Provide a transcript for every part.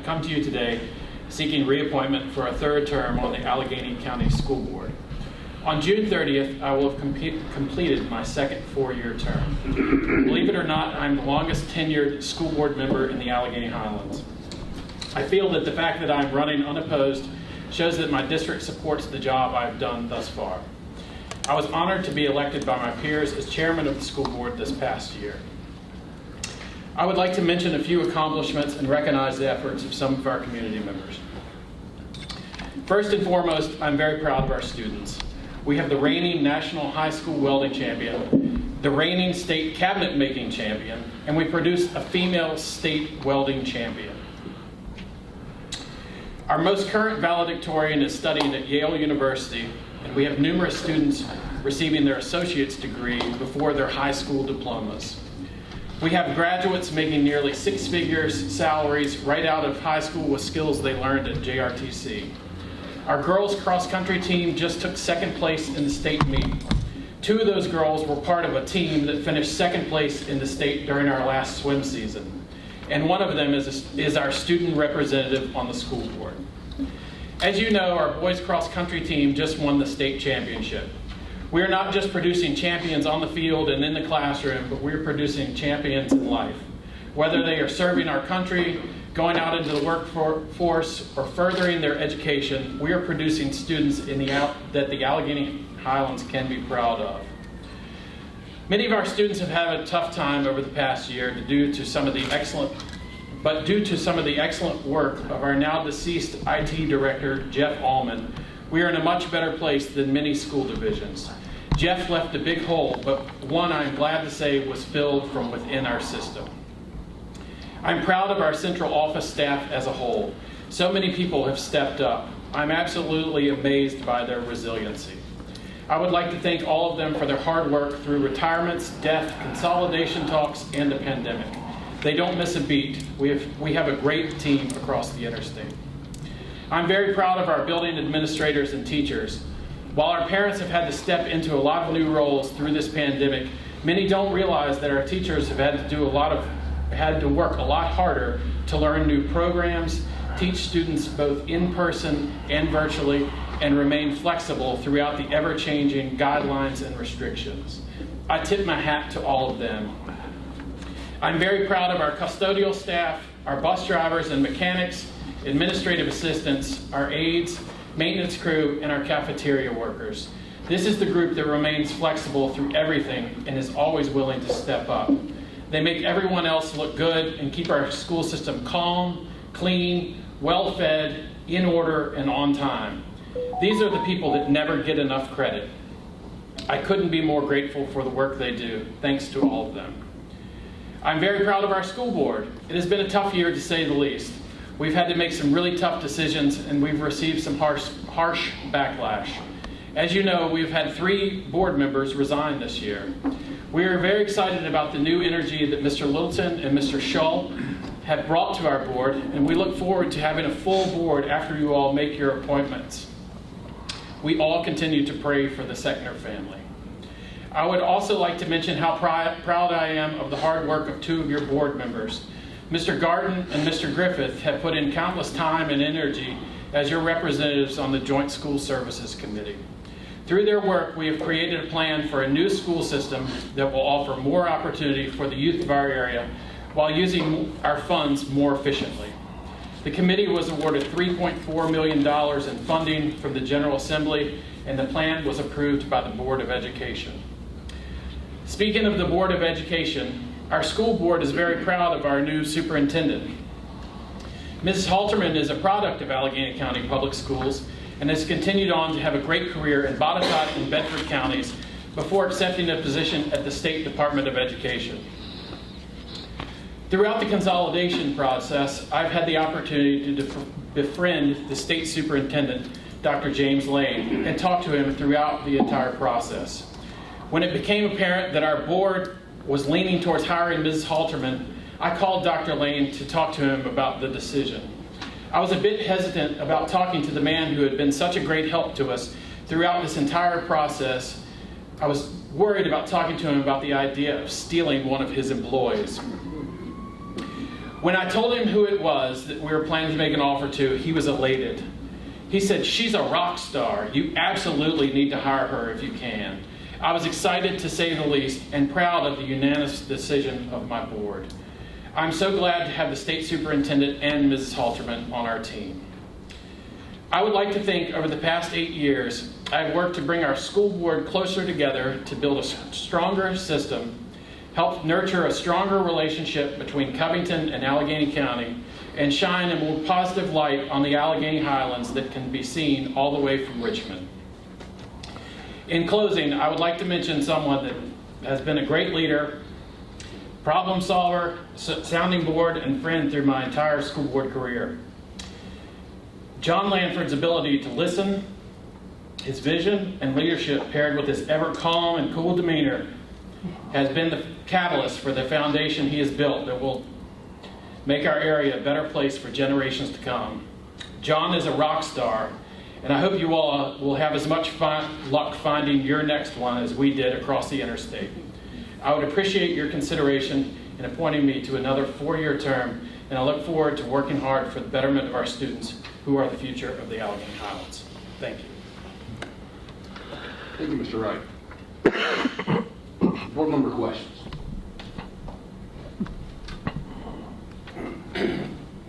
come to you today seeking reappointment for a third term on the Alleghany County School Board. On June 30th, I will have completed my second four-year term. Believe it or not, I'm the longest tenured school board member in the Alleghany Highlands. I feel that the fact that I'm running unopposed shows that my district supports the job I've done thus far. I was honored to be elected by my peers as chairman of the school board this past year. I would like to mention a few accomplishments and recognize the efforts of some of our community members. First and foremost, I'm very proud of our students. We have the reigning National High School Welding Champion, the reigning State Cabinet Making Champion, and we produced a female State Welding Champion. Our most current valedictorian is studying at Yale University, and we have numerous students receiving their associate's degree before their high school diplomas. We have graduates making nearly six-figure salaries right out of high school with skills they learned at JRTC. Our girls cross-country team just took second place in the state meet. Two of those girls were part of a team that finished second place in the state during our last swim season. And one of them is our student representative on the school board. As you know, our boys cross-country team just won the state championship. We are not just producing champions on the field and in the classroom, but we're producing champions in life. Whether they are serving our country, going out into the workforce, or furthering their education, we are producing students that the Alleghany Highlands can be proud of. Many of our students have had a tough time over the past year due to some of the excellent work of our now deceased IT director, Jeff Allman, we are in a much better place than many school divisions. Jeff left a big hole, but one I'm glad to say was filled from within our system. I'm proud of our central office staff as a whole. So many people have stepped up. I'm absolutely amazed by their resiliency. I would like to thank all of them for their hard work through retirements, death, consolidation talks, and the pandemic. They don't miss a beat. We have a great team across the interstate. I'm very proud of our building administrators and teachers. While our parents have had to step into a lot of new roles through this pandemic, many don't realize that our teachers have had to work a lot harder to learn new programs, teach students both in person and virtually, and remain flexible throughout the ever-changing guidelines and restrictions. I tip my hat to all of them. I'm very proud of our custodial staff, our bus drivers and mechanics, administrative assistants, our aides, maintenance crew, and our cafeteria workers. This is the group that remains flexible through everything and is always willing to step up. They make everyone else look good and keep our school system calm, clean, well-fed, in order, and on time. These are the people that never get enough credit. I couldn't be more grateful for the work they do. Thanks to all of them. I'm very proud of our school board. It has been a tough year to say the least. We've had to make some really tough decisions and we've received some harsh backlash. As you know, we've had 3 board members resign this year. We are very excited about the new energy that Mr. Littleton and Mr. Shull have brought to our board, and we look forward to having a full board after you all make your appointments. We all continue to pray for the Seckner family. I would also like to mention how proud I am of the hard work of 2 of your board members. Mr. Garden and Mr. Griffith have put in countless time and energy as your representatives on the Joint School Services Committee. Through their work, we have created a plan for a new school system that will offer more opportunity for the youth of our area while using our funds more efficiently. The committee was awarded $3.4 million in funding from the General Assembly, and the plan was approved by the Board of Education. Speaking of the Board of Education, our school board is very proud of our new superintendent. Mrs. Halterman is a product of Alleghany County Public Schools and has continued on to have a great career in Botetourt and Bedford counties before accepting a position at the State Department of Education. Throughout the consolidation process, I've had the opportunity to befriend the state superintendent, Dr. James Lane, and talk to him throughout the entire process. When it became apparent that our board was leaning towards hiring Mrs. Halterman, I called Dr. Lane to talk to him about the decision. I was a bit hesitant about talking to the man who had been such a great help to us throughout this entire process. I was worried about talking to him about the idea of stealing one of his employees. When I told him who it was that we were planning to make an offer to, he was elated. He said, "She's a rock star. You absolutely need to hire her if you can." I was excited to say the least and proud of the unanimous decision of my board. I'm so glad to have the state superintendent and Mrs. Halterman on our team. I would like to think over the past 8 years, I've worked to bring our school board closer together to build a stronger system, help nurture a stronger relationship between Covington and Alleghany County, and shine a more positive light on the Alleghany Highlands that can be seen all the way from Richmond. In closing, I would like to mention someone that has been a great leader, problem solver, sounding board, and friend through my entire school board career. John Lanford's ability to listen, his vision and leadership paired with his ever calm and cool demeanor has been the catalyst for the foundation he has built that will make our area a better place for generations to come. John is a rock star, and I hope you all will have as much luck finding your next one as we did across the interstate. I would appreciate your consideration in appointing me to another 4-year term, and I look forward to working hard for the betterment of our students who are the future of the Alleghany Highlands. Thank you. Thank you, Mr. Wright. Board member questions?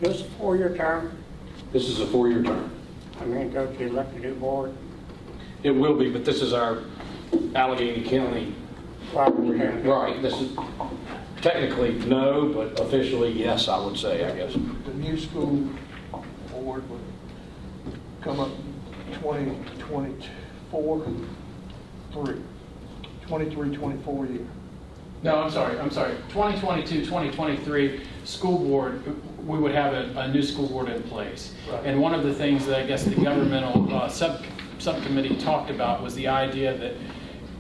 This is a 4-year term. This is a 4-year term. I'm going to go to the elected new board. It will be, but this is our Alleghany County. Right. This is technically no, but officially yes, I would say, I guess. The new school board would come up 23-24 year. No, I'm sorry. 2022, 2023 school board, we would have a new school board in place. Right. And one of the things that I guess the governmental subcommittee talked about was the idea that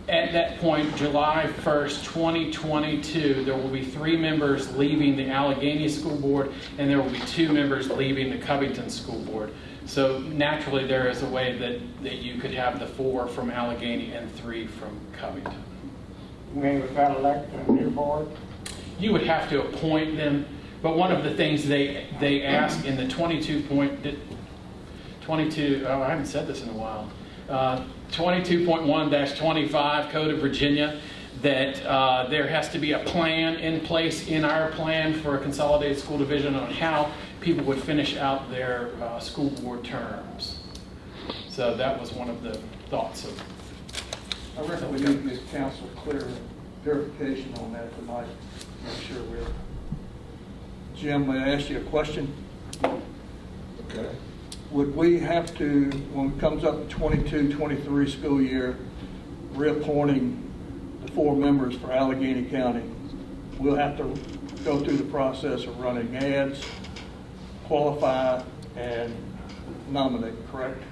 at that point, July 1st, 2022, there will be 3 members leaving the Alleghany School Board, and there will be 2 members leaving the Covington School Board. So naturally, there is a way that you could have the 4 from Alleghany and 3 from Covington. You mean we've got to elect a new board? You would have to appoint them, but one of the things they ask in the 22, I haven't said this in a while, 22.1-25 Code of Virginia, that there has to be a plan in place in our plan for a consolidated school division on how people would finish out their school board terms. So that was one of the thoughts of. I reckon we need this council clarification on that tonight. Make sure we're. Jim, may I ask you a question? Okay. Would we have to, when it comes up to 22-23 school year, reappointing the 4 members for Alleghany County, we'll have to go through the process of running ads, qualify, and nominate, correct?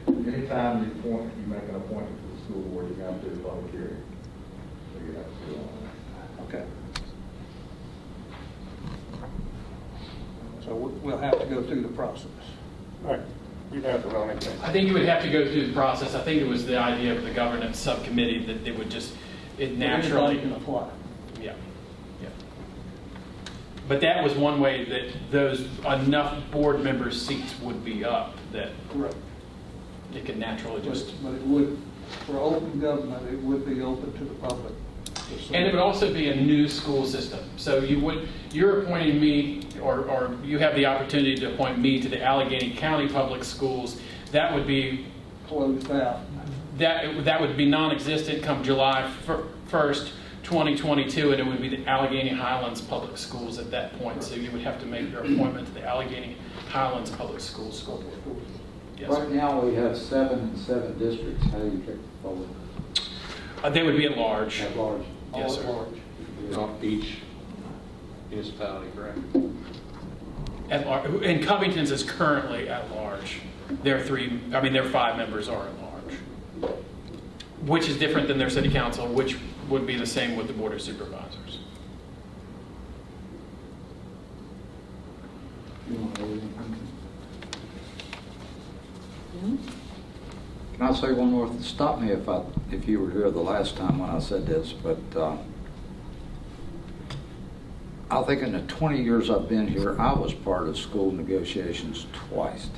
Anytime you make an appointment to the school board, you have to do a public hearing. So you have to do all that. Okay. So we'll have to go through the process. Right. You'd have to run it. I think you would have to go through the process. I think it was the idea of the governance subcommittee that they would just, it naturally. Anybody can apply. Yeah. But that was one way that those enough board member seats would be up that Correct. it could naturally just. But it would, for open government, it would be open to the public. And it would also be a new school system. So you're appointing me, or you have the opportunity to appoint me to the Alleghany County Public Schools. That would be Closed out. that would be non-existent come July 1st, 2022, and it would be the Alleghany Highlands Public Schools at that point. So you would have to make your appointment to the Alleghany Highlands Public Schools School Board. Yes, Right now, we have 7 districts. How do you pick forward? they would be at large. At large. Yes, All at sir. large. Not each municipality, correct? At large. And Covington's is currently at large. Their 5 members are at large, which is different than their city council, which would be the same with the board of supervisors. You want to add anything? Can I say one more? Stop me if you were here the last time when I said this, but I I think in the 20 years I've been here, I was part of school negotiations twice.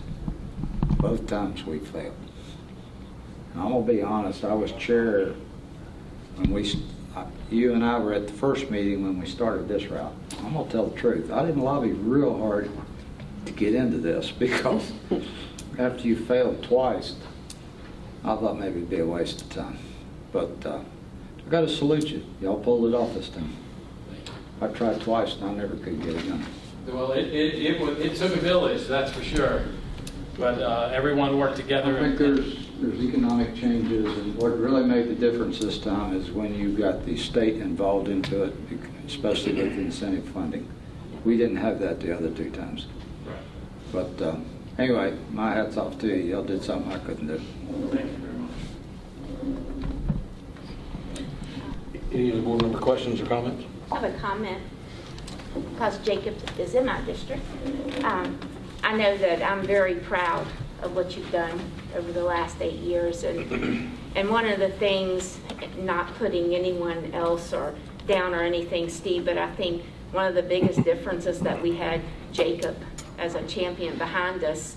Both times we failed. And I'm gonna be honest, I was chair when you and I were at the first meeting when we started this route. I'm gonna tell the truth. I didn't lobby real hard to get into this because after you failed twice, I thought maybe it'd be a waste of time. But I gotta salute you. Y'all pulled it off this time. I tried twice and I never could get it done. Well, it took a village, that's for sure. But everyone worked together. I think there's economic changes, and what really made the difference this time is when you got the state involved into it, especially with incentive funding. We didn't have that the other two times. Right. But anyway, my hat's off to you. Y'all did something I couldn't do. Thank you very much. Any other board member questions or comments? I have a comment because Jacob is in my district. I know that I'm very proud of what you've done over the last 8 years, and one of the things, not putting anyone else or down or anything, Steve, but I think one of the biggest differences that we had Jacob as a champion behind us,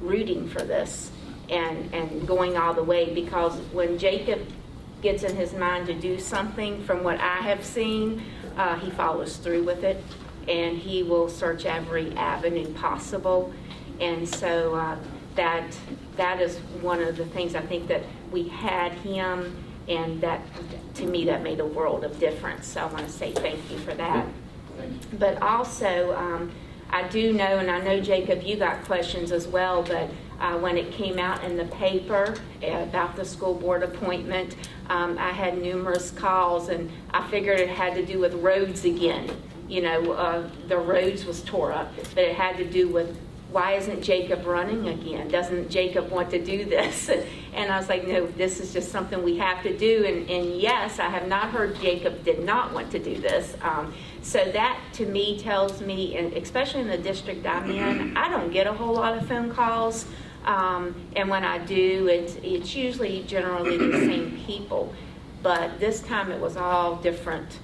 rooting for this and going all the way, because when Jacob gets in his mind to do something, from what I have seen, he follows through with it, and he will search every avenue possible. And so that is one of the things I think that we had him, and that, to me, that made a world of difference. So I want to say thank you for that. But also, I do know, and I know, Jacob, you got questions as well, but when it came out in the paper about the school board appointment, I had numerous calls, and I figured it had to do with roads again. You know, the roads was tore up, but it had to do with, why isn't Jacob running again? Doesn't Jacob want to do this? And I was like, no, this is just something we have to do. And yes, I have not heard Jacob did not want to do this. So that, to me, tells me, and especially in the district I'm in, I don't get a whole lot of phone calls. And when I do, it's usually generally the same people. But this time it was all different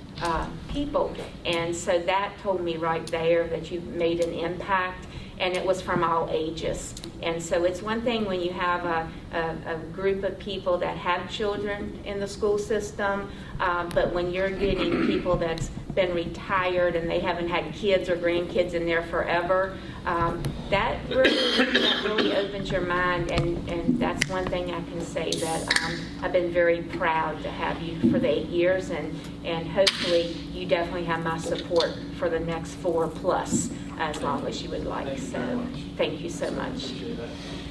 people. And so that told me right there that you made an impact. And it was from all ages. And so it's one thing when you have a group of people that have children in the school system, but when you're getting people that's been retired and they haven't had kids or grandkids in there forever, that really opens your mind. And that's one thing I can say, that I've been very proud to have you for the 8 years, and hopefully you definitely have my support for the next 4+ as long as you would like. So thank you so much.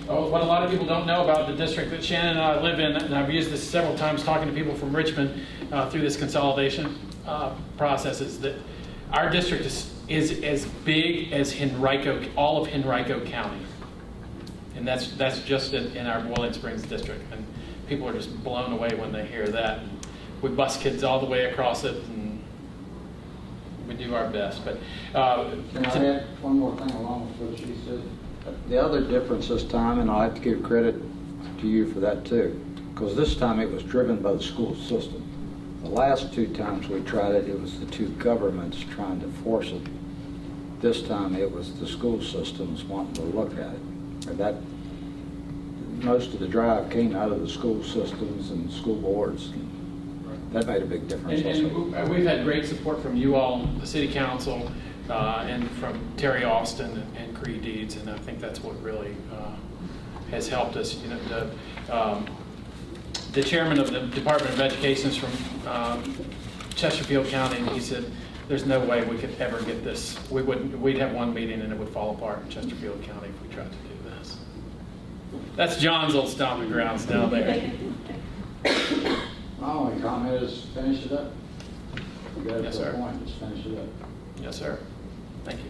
What a lot of people don't know about the district that Shannon and I live in, and I've used this several times talking to people from Richmond through this consolidation process, is that our district is as big as all of Henrico County. And that's just in our Boiling Springs district. And people are just blown away when they hear that. And we bus kids all the way across it, and we do our best. But Can I add one more thing along with what she said? The other difference this time, and I have to give credit to you for that too, because this time it was driven by the school system. The last 2 times we tried it, it was the 2 governments trying to force it. This time it was the school systems wanting to look at it. And that, most of the drive came out of the school systems and school boards. That made a big difference. And we've had great support from you all, the city council, and from Terry Austin and Creed Deeds, and I think that's what really has helped us. You know, the chairman of the Department of Education is from Chesterfield County, and he said there's no way we could ever get this. We'd have one meeting and it would fall apart in Chesterfield County if we tried to do this. That's John's old stomping grounds down there. My only comment is finish it up. You got it Yes, to sir. a point, just finish it up. Yes, sir. Thank you.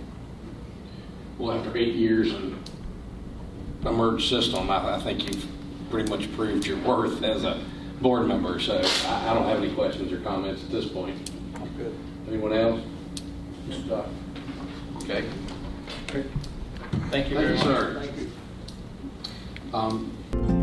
Well, after 8 years in a merged system, I think you've pretty much proved your worth as a board member. So I don't have any questions or comments at this point. Good. Anyone else? Okay. Thank you very much. Thank you, sir.